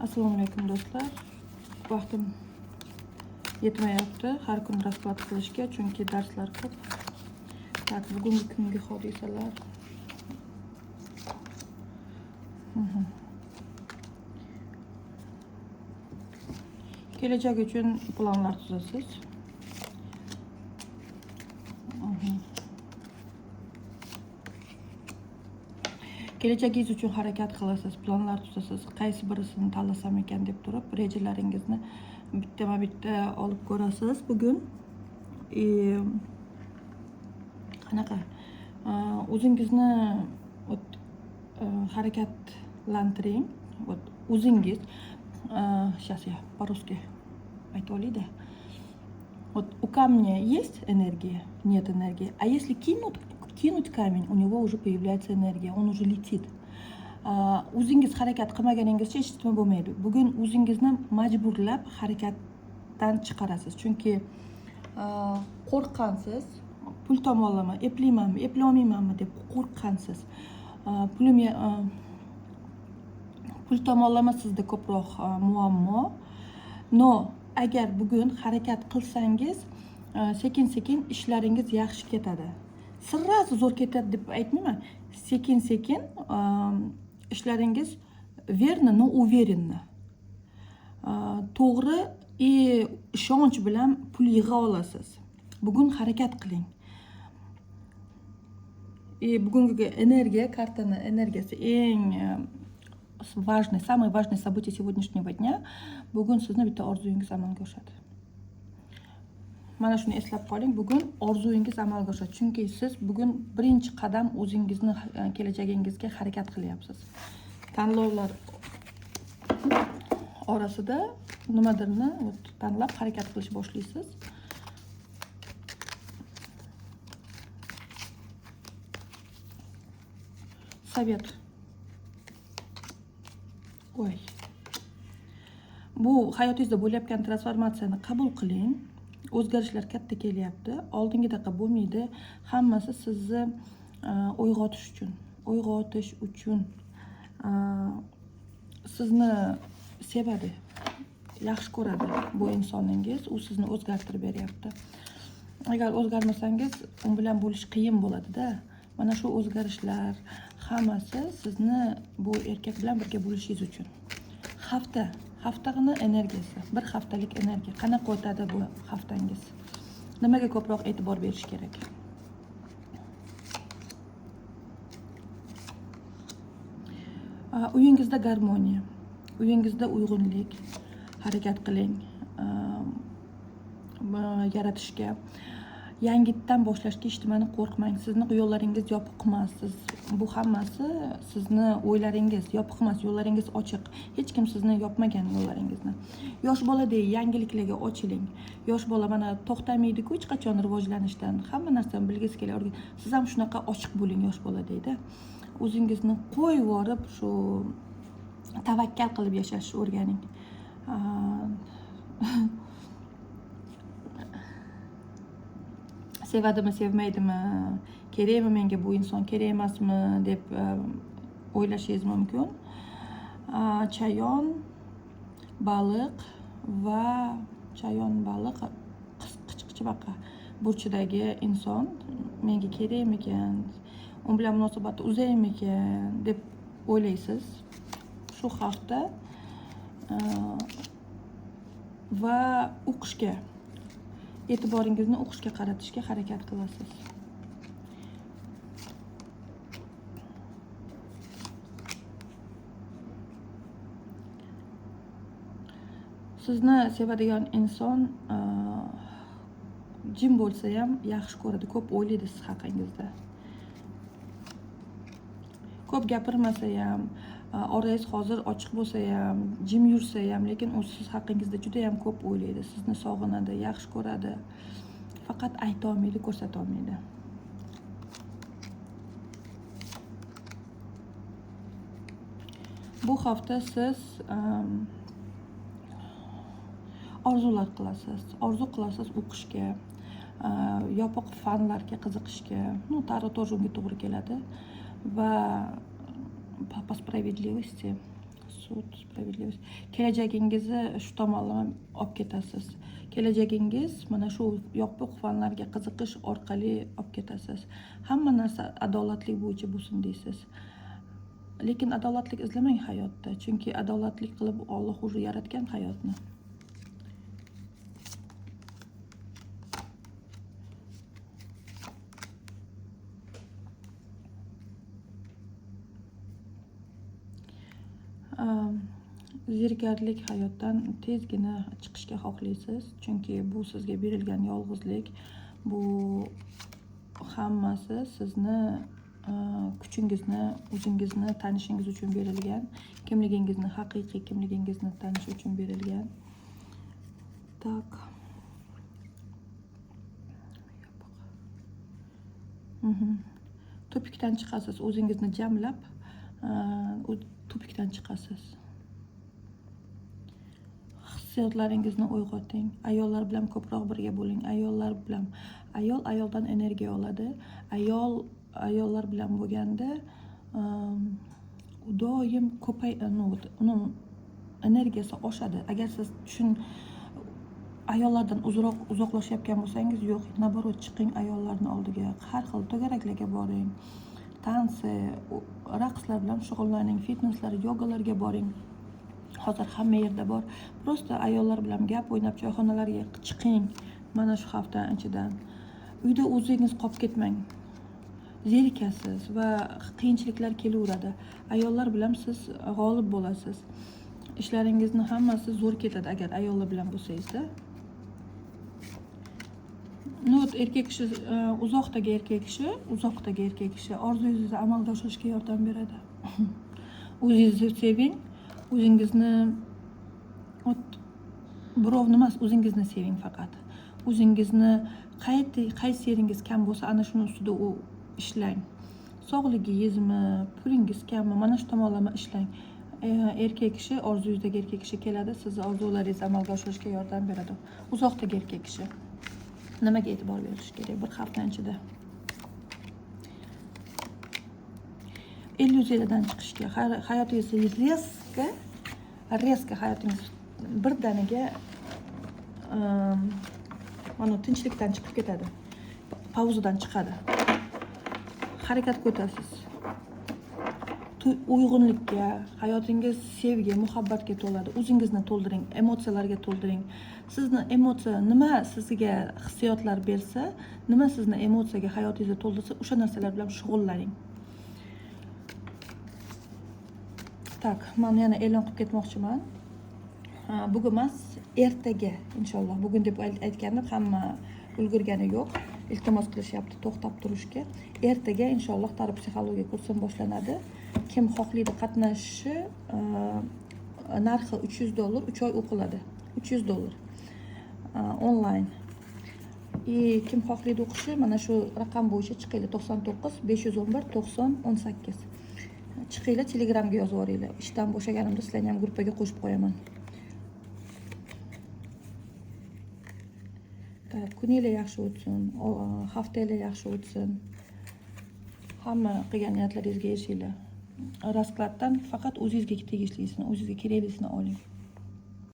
Assalomu alaykum do'stlar. Vaqtim yetmayapti har kun rasklad qilishga, chunki darslar ko'p. Tak, bugungi kungi hodisalar. Kelajak uchun planlar tuzasiz. Kelajagingiz uchun harakat qilasiz, planlar tuzasiz. Qaysi birisini tanlasam ekan deb turib, rejalaringizni bittama-bitta olib ko'rasiz. Bugun qanaqa o'zingizni harakatlantiring. O'zingiz сейчас я по-русски aytib olayda. Вот у камня есть энергия, нет энергии. А если кинуть камень, у него уже появляется энергия, он уже lетит. O'zingiz harakat qilmaganingizcha hech nima bo'lmaydi. Bugun o'zingizni majburlab harakatdan chiqarasiz. Chunki qo'rqqansiz, pul tomonlama, eplaymanmi, eplolmaymanmi deb qo'rqqansiz. Pul tomonlama sizda ko'proq muammo. No, agar bugun harakat qilsangiz, sekin-sekin ishlaringiz yaxshi ketadi. Sirrazi zo'r ketadi deb aytmayman. Sekin-sekin ishlaringiz verno, но уверенно. To'g'ri ishonch bilan pul yig'a olasiz. Bugun harakat qiling. Bugungi energiya, kartani energiyasi eng важный, самое важное событие сегодняшнего дня. Bugun sizni bitta orzuyingiz amalga oshadi. Mana shuni eslab qoling, bugun orzuyingiz amalga oshadi. Chunki siz bugun birinchi qadam o'zingizni kelajagingizga harakat qilyapsiz. Tanlovlar orasida nimadirni tanlab harakat qilish boshlaysiz. Sovet. Voy. Bu hayotingizda bo'layotgan transformatsiyani qabul qiling. O'zgarishlar katta kelyapti. Oldingidaqa bo'lmaydi. Hammasi sizni uyg'otish uchun sizni sevadi, yaxshi ko'radi bu insoningiz. U sizni o'zgartirib beryapti. Agar o'zgarmasangiz, u bilan bo'lish qiyin bo'ladi-da. Mana shu o'zgarishlar hammasi sizni bu erkak bilan birga bo'lishingiz uchun. Haftani energiyasi, bir haftalik energiya. Qanaqa o'tadi bu haftangiz? Nimaga ko'proq e'tibor berish kerak? Uyingizda garmoniya, uyingizda uyg'unlik, harakat qiling yaratishga. Yangitdan boshlashga hech nimani qo'rqmang. Sizni yo'llaringiz yopiq emas. Bu hammasi sizni o'ylaringiz yopiq emas, yo'llaringiz ochiq. Hech kim sizni yopmagan yo'llaringizni. Yosh boladek yangiliklarga ochiling. Yosh bola mana to'xtamaydi-ku hech qachon rivojlanishdan. Hamma narsani bilgisi keladi. Siz ham shunaqa ochiq bo'ling yosh boladekda. O'zingizni qo'yib yorib, shu tavakkal qilib yashashni o'rganing. Sevadimi, sevmaydimi, kerakmi menga bu inson, kerak emasmi deb o'ylashingiz mumkin. Chayon, baliq va qichqichbaqa burchidagi inson menga kerakmikan, u bilan munosabatni uzaymikan deb o'ylaysiz. Shu hafta va o'qishga, e'tiboringizni o'qishga qaratishga harakat qilasiz. Sizni sevadigan inson jim bo'lsa ham yaxshi ko'radi, ko'p o'ylaydi siz haqingizda. Ko'p gapirmasa ham, orangiz hozir ochiq bo'lsa ham, jim yursa ham, lekin u siz haqingizda juda ham ko'p o'ylaydi, sizni sog'inadi, yaxshi ko'radi. Faqat ayta olmaydi, ko'rsata olmaydi. Bu hafta siz orzular qilasiz. Orzu qilasiz o'qishga, yopiq fanlarga qiziqishga. Tarix тоже unga to'g'ri keladi. Va по справедливости sud, справедливость. Kelajagingizni shu tomonlama olib ketasiz. Kelajagingiz mana shu yopiq fanlarga qiziqish orqali olib ketasiz. Hamma narsa adolatli bo'yicha bo'lsin deysiz. Lekin adolatlik izlamang hayotda, chunki adolatlik qilib Alloh o'zi yaratgan hayotni. Zerikarlik hayotdan tezgina chiqishga xohlaysiz, chunki bu sizga berilgan yolg'izlik, bu hammasi sizni kuchingizni, o'zingizni tanishingiz uchun berilgan, kimligingizni, haqiqiy kimligingizni tanish uchun berilgan. Tak. Tupikdan chiqasiz, o'zingizni jamlab, tupikdan chiqasiz. Hissiyotlaringizni uyg'oting. Ayollar bilan ko'proq birga bo'ling. Ayollar bilan. Ayol ayoldan energiya oladi. Ayollar bilan bo'lganda doim uni energiyasi oshadi. Agar siz ayollardan uzoqlashayotgan bo'lsangiz, yo'q, naborot chiqing ayollarning oldiga. Har xil to'garaklarga boring. Tansi, raqslar bilan shug'ullaning, fitnesslar, yogalarga boring. Hozir hamma yerda bor. Prosta ayollar bilan gap o'ynab choyxonalarga chiqing. Mana shu hafta ichidan. Uyda o'zingiz qolib ketmang. Zerikasiz va qiyinchiliklar kelaveradi. Ayollar bilan siz g'olib bo'lasiz. Ishlaringizni hammasi zo'r ketadi agar ayollar bilan bo'lsangiz. Erkak kishi, uzoqdagi erkak kishi orzungizni amalga oshirishga yordam beradi. O'zingizni seving, o'zingizni birovni emas, o'zingizni seving faqat. O'zingizni qaysi yeringiz kam bo'lsa, ana shuni ustida ishlang. Sog'ligingizmi, pulingiz kammi, mana shu tomonlama ishlang. Erkak kishi, orzungizdagi erkak kishi keladi, sizni orzularingizni amalga oshirishga yordam beradi. Uzoqdagi erkak kishi. Nimaga e'tibor berish kerak bir hafta ichida? Illyuziyadan chiqishga, hayotingizni reska hayotingiz birdaniga mana tinchlikdan chiqib ketadi. Pauzadan chiqadi. Harakatga o'tasiz. Uyg'unlikka, hayotingiz sevgi, muhabbatga to'ladi. O'zingizni to'ldiring, emotsiyalarga to'ldiring. Sizni emotsiya nima sizga hissiyotlar bersa, nima sizni emotsiyaga, hayotingizni to'ldirsa, o'sha narsalar bilan shug'ullaning. Tak, men yana e'lon qilib ketmoqchiman. Bugun emas, ertaga inshaalloh. Bugun deb aytgandim, hamma ulgurgani yo'q. Iltimos qilishyapti to'xtab turishga. Ertaga inshaalloh tarbiya psixologiya kursim boshlanadi. Kim xohlaydi qatnashishi, narxi $300, 3 oy o'qiladi. $300 onlayn. Kim xohlaydi o'qishi, mana shu raqam bo'yicha chiqinglar 99 511 90 18. Chiqinglar, Telegramga yozib oringlar. Ishdan bo'shaganimda sizlarni ham gruppaga qo'shib qo'yaman. Kuninglar yaxshi o'tsin, haftalar yaxshi o'tsin. Hamma qilgan niyatlaringizga erishinglar. Raskladdan faqat o'zingizga tegishlisini, o'zingizga keraklisini oling.